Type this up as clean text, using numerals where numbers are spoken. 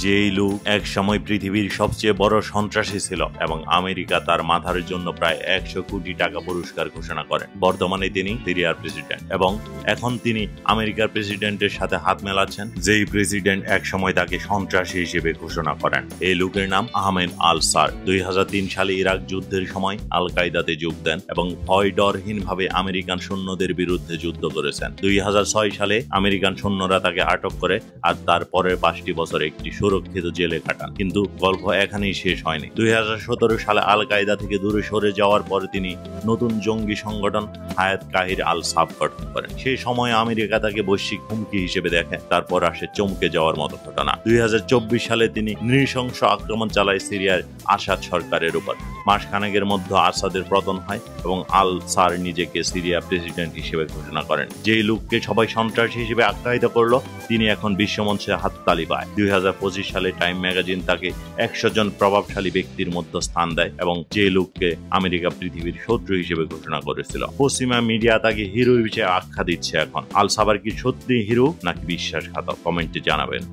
যেই লোক এক সময় পৃথিবীর সবচেয়ে বড় সন্ত্রাসী ছিল এবং আমেরিকা তার মাথার জন্য প্রায় 100 কোটি টাকা পুরস্কার ঘোষণা করেন। বর্তমানে তিনি সিরিয়ার প্রেসিডেন্ট এবং এখন তিনি আমেরিকার প্রেসিডেন্টের সাথে হাত মেলাচ্ছেন, যেই প্রেসিডেন্ট এক সময় তাকে সন্ত্রাসী হিসেবে ঘোষণা করেন। এই লোকের নাম আহমেদ আল-সার। 2003 সালে ইরাক যুদ্ধের সময় আল কায়দাতে যোগ দেন এবং ভয় ডরহীনভাবে আমেরিকান সৈন্যদের বিরুদ্ধে যুদ্ধ করেছেন। 2006 সালে আমেরিকান সৈন্যরা তাকে আটক করে আর তার পরের 5টি বছর একটি সুরক্ষিত জেলে কাটান। কিন্তু গল্প এখানেই শেষ হয়নি। 2017 সালে আল কায়দা থেকে দূরে সরে যাওয়ার পরে তিনি নতুন জঙ্গি সংগঠন হায়াত কাহির আল সাব গঠন করেন। সেই সময় আমেরিকা তাকে বৈশ্বিক হুমকি হিসেবে দেখে। তারপর আসে চমকে যাওয়ার মতো ঘটনা। 2024 সালে তিনি নৃশংস আক্রমণ চালায় সিরিয়ার আসাদ সরকারের উপর। মাসখানেকের মধ্যে আসাদের পতন হয় এবং আল সার নিজেকে সিরিয়া প্রেসিডেন্ট হিসেবে ঘোষণা করেন। যেই লোককে সবাই সন্ত্রাসী হিসেবে আখ্যায়িত করলো, তিনি এখন বিশ্বমঞ্চে হাততালি পায়। 2025 সালে টাইম ম্যাগাজিন তাকে 100 জন প্রভাবশালী ব্যক্তির মধ্যে স্থান দেয় এবং যে লোককে আমেরিকা পৃথিবীর শত্রু হিসেবে ঘোষণা করেছিল। পশ্চিমা মিডিয়া তাকে হিরো হিসেবে আখ্যা দিচ্ছে। এখন আল সাবার কি সত্যি হিরো নাকি বিশ্বাসঘাতক? কমেন্টে জানাবেন।